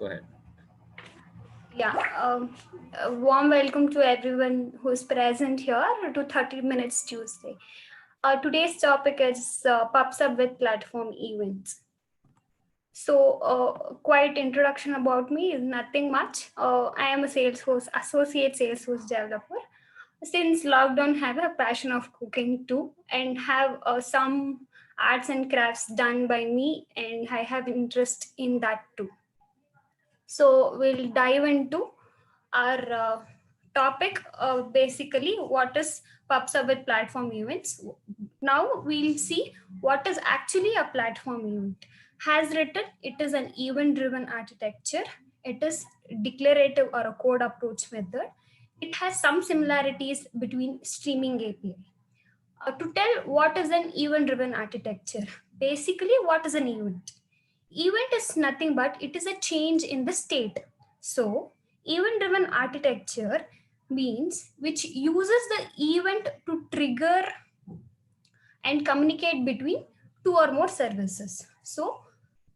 Go ahead. Yeah, a warm welcome to everyone who's present here to 30 Minutes Tuesday. Today's topic is Pops Up with Platform Events. So, quite introduction about me is nothing much. I am a Salesforce associate Salesforce developer. Since lockdown, have a passion of cooking too, and have some arts and crafts done by me, and I have interest in that too. So we'll dive into our topic, basically what is pops up with platform events. Now we'll see what is actually a platform event. Has written, it is an event driven architecture. It is declarative or a code approach method. It has some similarities between streaming API. To tell what is an event driven architecture, basically what is an event? Event is nothing but it is a change in the state. So, event driven architecture means which uses the event to trigger and communicate between two or more services. So,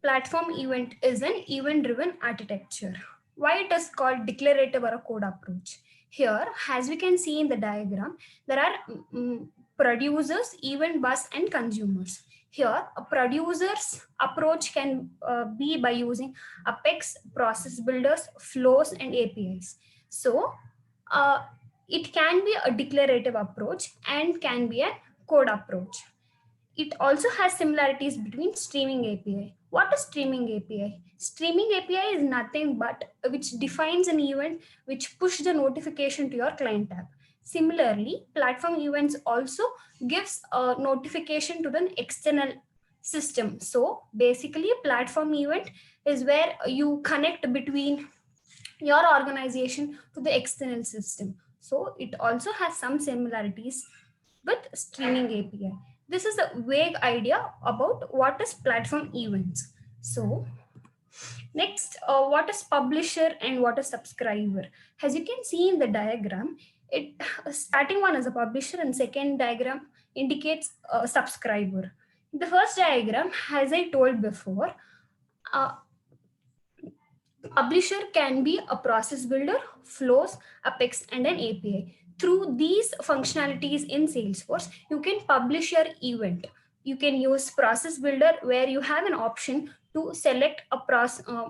platform event is an event driven architecture. Why it is called declarative or a code approach? Here, as we can see in the diagram, there are producers, event bus, and consumers. Here, a producer's approach can be by using Apex, process builders, flows, and APIs. So, uh, it can be a declarative approach and can be a code approach. It also has similarities between streaming API. What is streaming API? Streaming API is nothing but which defines an event which push the notification to your client app. Similarly, platform events also gives a notification to the external system. So basically, a platform event is where you connect between your organization to the external system. So it also has some similarities with streaming API. This is a vague idea about what is platform events. So next, what is publisher and what is subscriber? As you can see in the diagram, it starting one is a publisher and second diagram indicates a subscriber. The first diagram, as I told before, uh, publisher can be a process builder, flows, Apex, and an API. Through these functionalities in Salesforce, you can publish your event. You can use process builder where you have an option to select a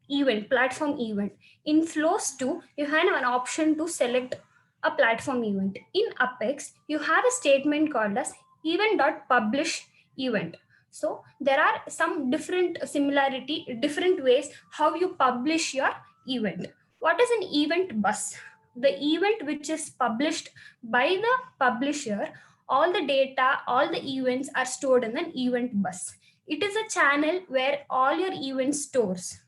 event, platform event. In flows too, you have an option to select a platform event. In Apex, you have a statement called as event.publish event. So there are some different similarity, different ways how you publish your event. What is an event bus? The event which is published by the publisher, all the data, all the events are stored in an event bus. It is a channel where all your events stores.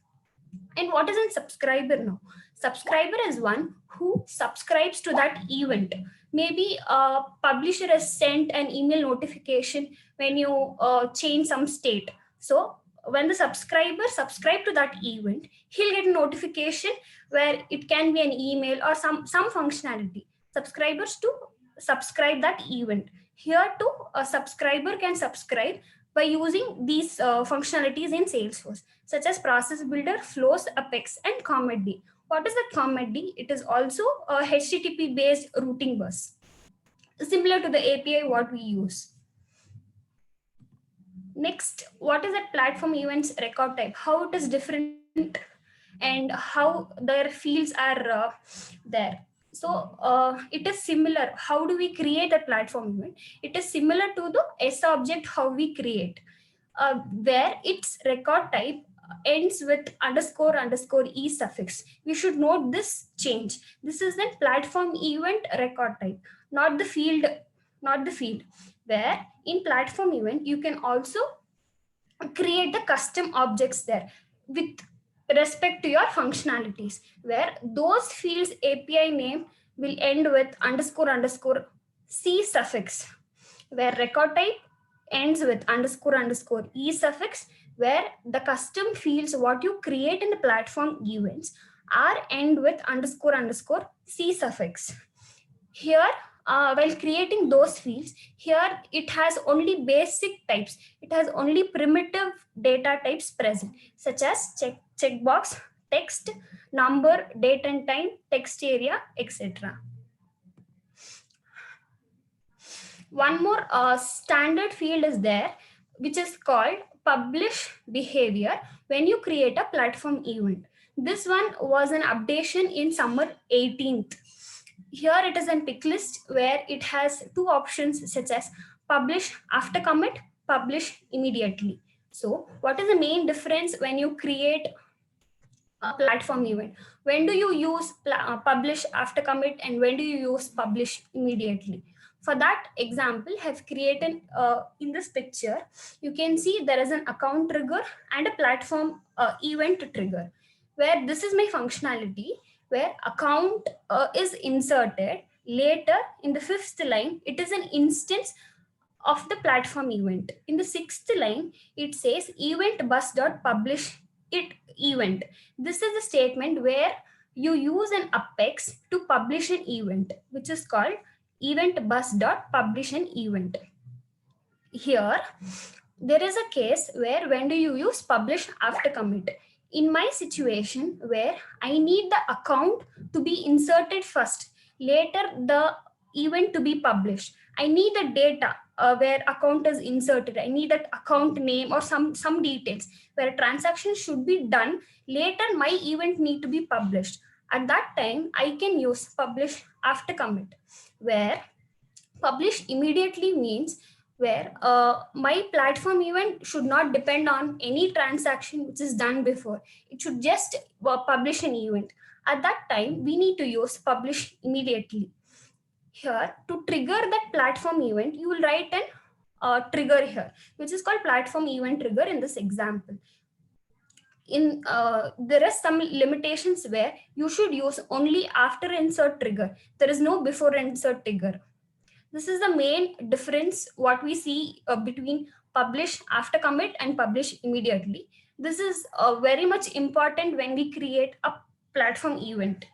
And what is a subscriber now? Subscriber is one who subscribes to that event. Maybe a publisher has sent an email notification when you change some state. So when the subscriber subscribe to that event, he'll get a notification where it can be an email or some functionality. Subscribers to subscribe that event. Here too, a subscriber can subscribe by using these functionalities in Salesforce, such as Process Builder, Flows, Apex, and CometD. What is the CometD? It is also a HTTP-based routing bus, similar to the API what we use. Next, what is that platform events record type? How it is different and how their fields are there. So it is similar. How do we create a platform event? It is similar to the S object how we create, where its record type ends with underscore underscore e suffix. We should note this change. This is the platform event record type, not the field, not the field. Where in platform event you can also create the custom objects there with respect to your functionalities, where those fields API name will end with underscore underscore C suffix, where record type ends with underscore underscore E suffix, where the custom fields what you create in the platform events are end with underscore underscore C suffix. Here, while creating those fields, here it has only basic types. It has only primitive data types present, such as checkbox, text, number, date and time, text area, etc. One more standard field is there, which is called publish behavior when you create a platform event. This one was an updation in summer 18th. Here it is a pick list where it has two options such as publish after commit, publish immediately. So what is the main difference when you create a platform event? When do you use publish after commit and when do you use publish immediately? For that example, have created in this picture, you can see there is an account trigger and a platform event trigger, where this is my functionality where account is inserted. Later in the fifth line, it is an instance of the platform event. In the sixth line, it says event bus dot publish it event. This is a statement where you use an apex to publish an event, which is called event bus dot publish an event. Here, there is a case where when do you use publish after commit? In my situation where I need the account to be inserted first, later the event to be published. I need the data where account is inserted. I need that account name or some details where a transaction should be done. Later, my event need to be published. At that time, I can use publish after commit, where publish immediately means where my platform event should not depend on any transaction which is done before. It should just publish an event. At that time, we need to use publish immediately. Here, to trigger that platform event, you will write an trigger here, which is called platform event trigger in this example. There are some limitations where you should use only after insert trigger. There is no before insert trigger. This is the main difference what we see between publish after commit and publish immediately. This is very much important when we create a platform event.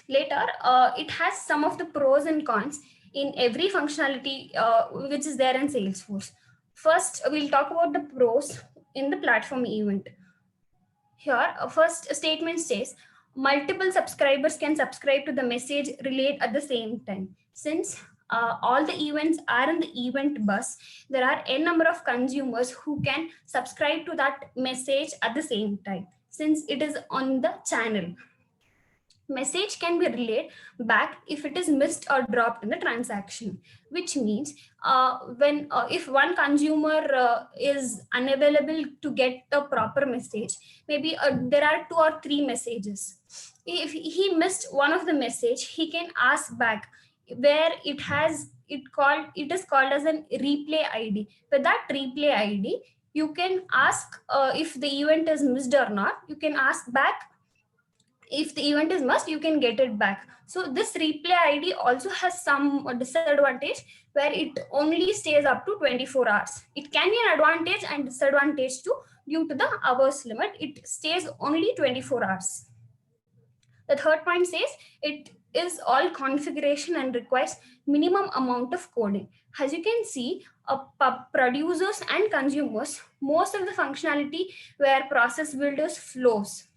Later, it has some of the pros and cons in every functionality which is there in Salesforce. First, we'll talk about the pros in the platform event. Here, first statement says, multiple subscribers can subscribe to the message relayed at the same time. Since all the events are in the event bus, there are n number of consumers who can subscribe to that message at the same time, since it is on the channel. Message can be relayed back if it is missed or dropped in the transaction, which means when if one consumer is unavailable to get a proper message, maybe there are 2 or 3 messages. If he missed one of the message, he can ask back, where it is called as an replay ID. With that replay ID, you can ask if the event is missed or not. You can ask back. If the event is must, you can get it back. So this replay ID also has some disadvantage, where it only stays up to 24 hours. It can be an advantage and disadvantage too. Due to the hours limit, it stays only 24 hours. The third point says it is all configuration and requires minimum amount of coding. As you can see, producers and consumers, most of the functionality where process builders flows,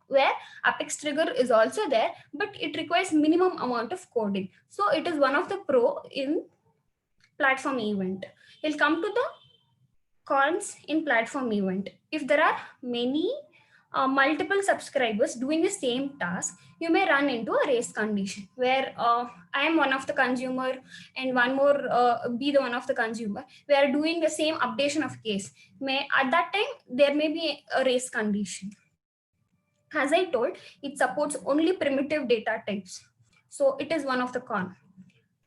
where apex trigger is also there, but it requires minimum amount of coding. So it is one of the pro in platform event. We'll come to the cons in platform event. If there are many multiple subscribers doing the same task, you may run into a race condition, where I am one of the consumer and one more be the one of the consumer. We are doing the same updation of case. At that time, there may be a race condition. As I told, it supports only primitive data types. So it is one of the con,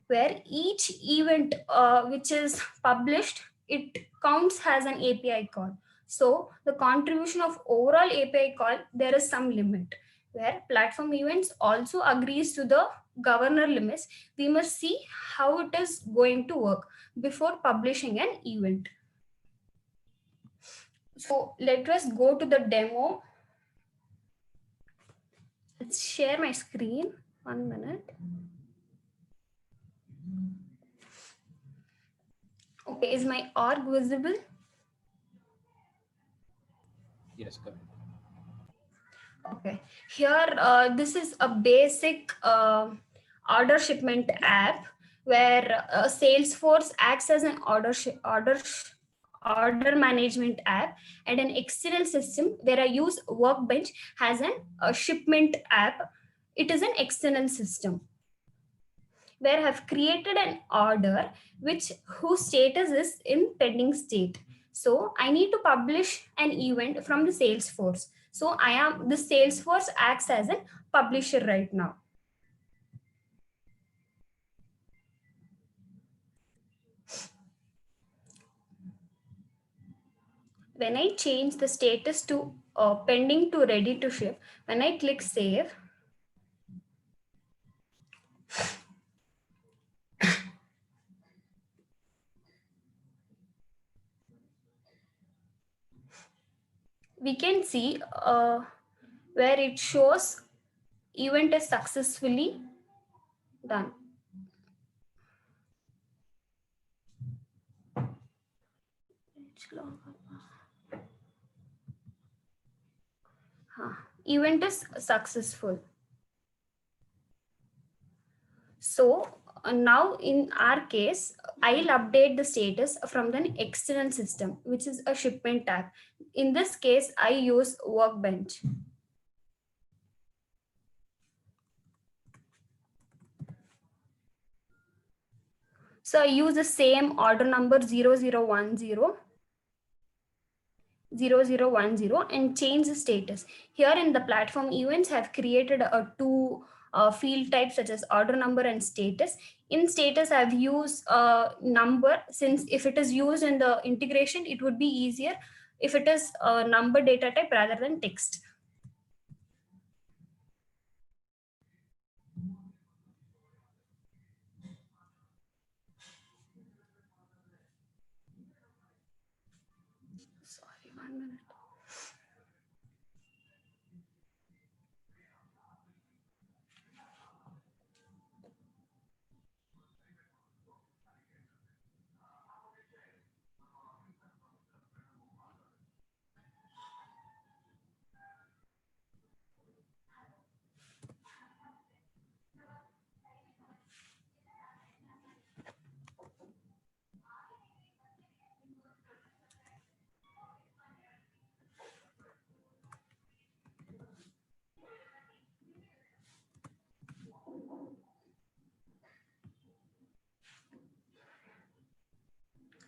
where each event which is published, it counts as an API call. So the contribution of overall API call, there is some limit, where platform events also agrees to the governor limits. We must see how it is going to work before publishing an event. So let us go to the demo. Let's share my screen. 1 minute. Okay, is my org visible? Yes, correct. Okay. Here, this is a basic order shipment app where Salesforce acts as an order management app, and an external system where I use Workbench has an a shipment app. It is an external system where I have created an order which whose status is in pending state. So I need to publish an event from the Salesforce. So I am the Salesforce acts as a publisher right now. When I change the status to pending to ready to ship, when I click save, we can see where it shows event is successfully done. Event is successful. So now in our case, I'll update the status from the external system, which is a shipment tab. In this case, I use Workbench. So I use the same order number 0010 and change the status. Here in the platform events, I have created a two field types such as order number and status. In status, I've used a number, since if it is used in the integration, it would be easier if it is a number data type rather than text. Sorry, 1 minute.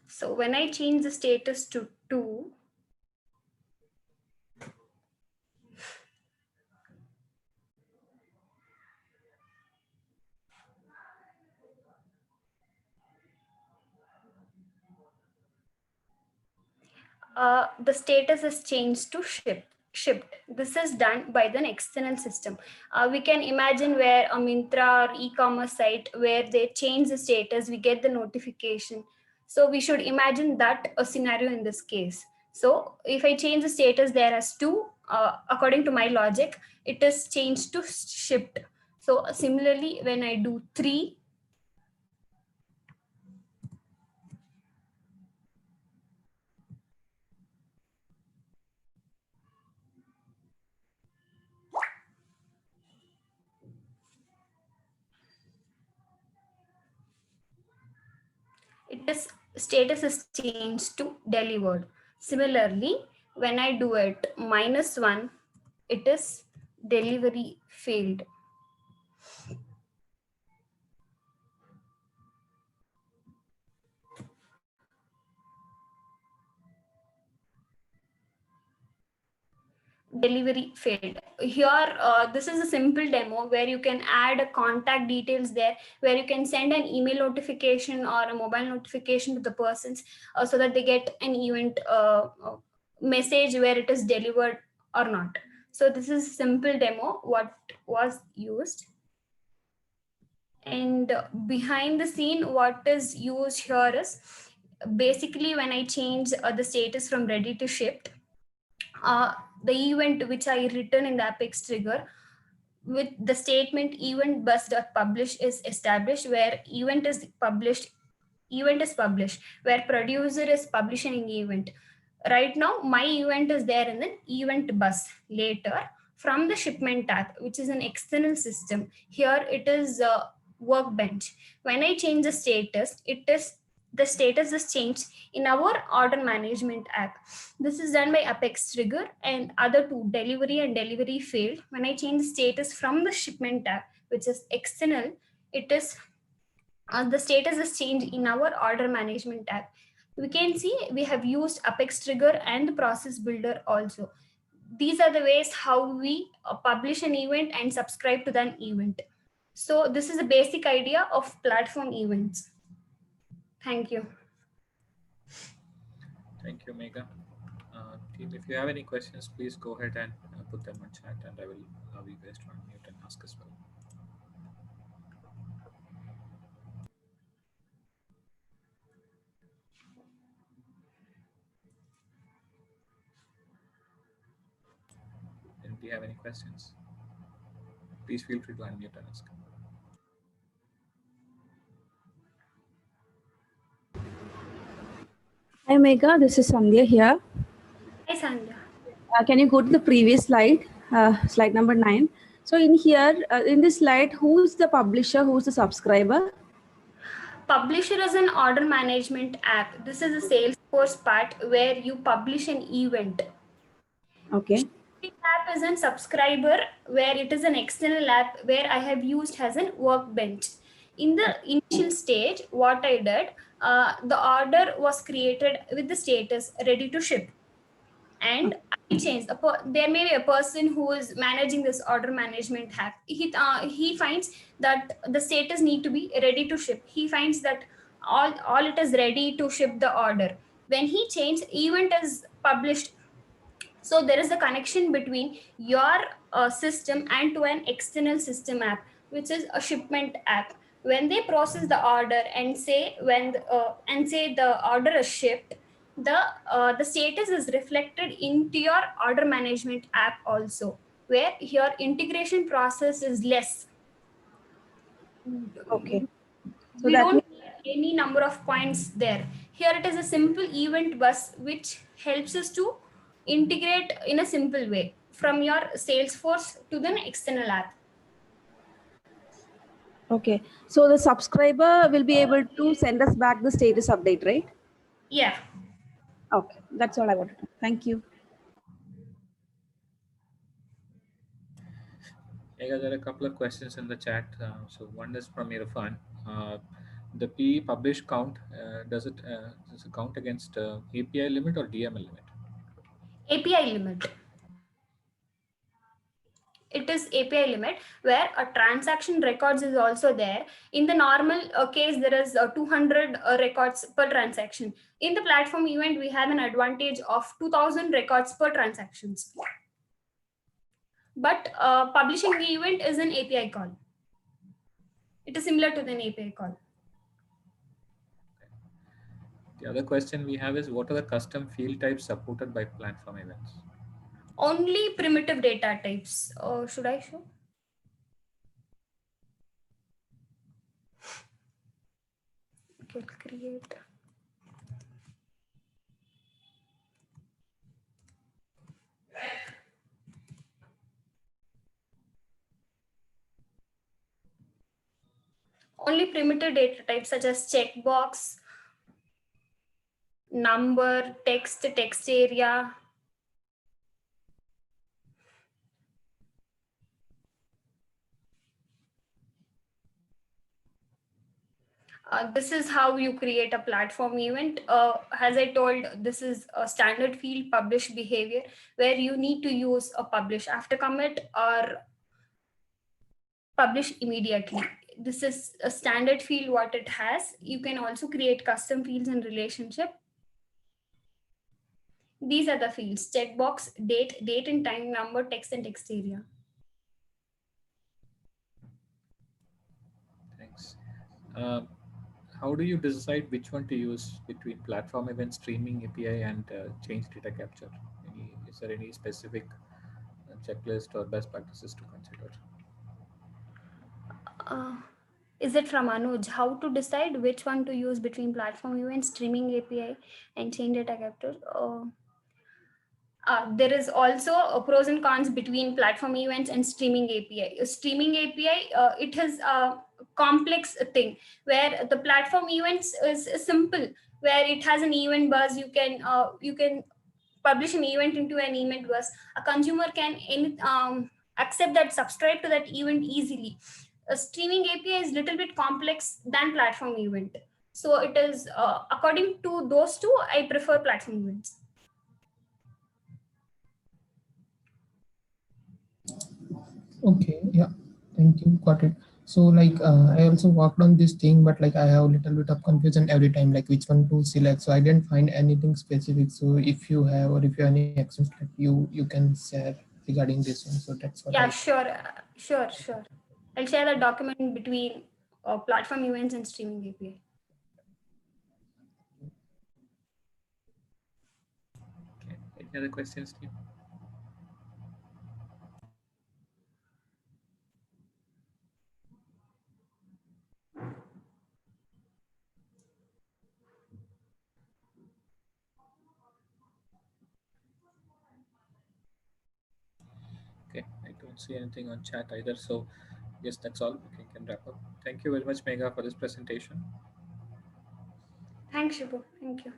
So when I change the status to 2, the status is changed to shipped. This is done by the external system. We can imagine where a Myntra or e-commerce site where they change the status, we get the notification. So we should imagine that a scenario in this case. So if I change the status there as 2, according to my logic, it is changed to shipped. So similarly, when I do 3, it is status is changed to delivered. Similarly, when I do it -1, it is delivery failed. Delivery failed. Here, this is a simple demo where you can add a contact details there, where you can send an email notification or a mobile notification to the persons so that they get an event message where it is delivered or not. So this is a simple demo what was used. And behind the scene, what is used here is basically when I change the status from ready to shipped, the event which I written in the Apex trigger with the statement event bus.publish is established, where event is published, where producer is publishing event. Right now, my event is there in the event bus. Later, from the shipment tab, which is an external system, here it is workbench. When I change the status, the status is changed in our order management app. This is done by Apex Trigger and other two, delivery and delivery failed. When I change the status from the shipment tab, which is external, it is the status is changed in our order management tab. We can see we have used Apex Trigger and the process builder also. These are the ways how we publish an event and subscribe to an event. So this is a basic idea of platform events. Thank you. Thank you, Megha. Team, if you have any questions, please go ahead and put them on chat, and I will allow you guys to unmute and ask as well. And if you have any questions, please feel free to unmute and ask. Hi Megha, this is Sandhya here. Hi, Sandhya. Can you go to the previous slide, slide number 9? So in here, in this slide, who's the publisher, who's the subscriber? Publisher is an order management app. This is a Salesforce part where you publish an event. Okay. Shipping app is a subscriber where it is an external app where I have used as a workbench. In the initial stage, what I did, the order was created with the status ready to ship. And I changed. There may be a person who is managing this order management app. He finds that the status need to be ready to ship. He finds that all it is ready to ship the order. When he changed, event is published. So there is a connection between your system and to an external system app, which is a shipment app. When they process the order and say the order is shipped, the status is reflected into your order management app also, where your integration process is less. Okay. So We that don't means, need any number of points there. Here it is a simple event bus which helps us to integrate in a simple way from your Salesforce to the external app. okay. So the subscriber will be able to send us back the status update, right? Yeah. Okay. That's all I wanted to know. Thank you. Megha, there are a couple of questions in the chat. So one is from Irfan. The PE publish count, does it count against API limit or DML limit? API limit. It is API limit where a transaction records is also there. In the normal case, there is 200 records per transaction. In the platform event, we have an advantage of 2000 records per transactions. But publishing the event is an API call. It is similar to an API call. The other question we have is, what are the custom field types supported by platform events? Only primitive data types. Should I show? Okay, create. Only primitive data types such as checkbox, number, text area. This is how you create a platform event. As I told, this is a standard field publish behavior where you need to use a publish after commit or publish immediately. This is a standard field what it has. You can also create custom fields in relationship. These are the fields: checkbox, date and time, number, text and text area. Thanks. How do you decide which one to use between platform event streaming API and change data capture? Is there any specific checklist or best practices to consider? Is it from Anuj? How to decide which one to use between platform event, streaming API, and chain data capture? There is also pros and cons between platform events and streaming API. Streaming API, it is a complex thing where the platform events is simple, where it has an event bus. You can publish an event into an event bus. A consumer can accept that, subscribe to that event easily. A streaming API is little bit complex than platform event. So it is according to those two, I prefer platform events. Okay, yeah, thank you, got it. So like I also worked on this thing, but like I have a little bit of confusion every time, like which one to select. So I didn't find anything specific. So if you have, or if you have any actions, like you can share regarding this one. So that's what I. Yeah, sure, sure. I'll share the document between platform events and streaming API. Okay. Any other questions, team? Okay, I don't see anything on chat either. So yes, that's all. We can wrap up. Thank you very much, Megha, for this presentation. Thanks, Shibu. Thank you.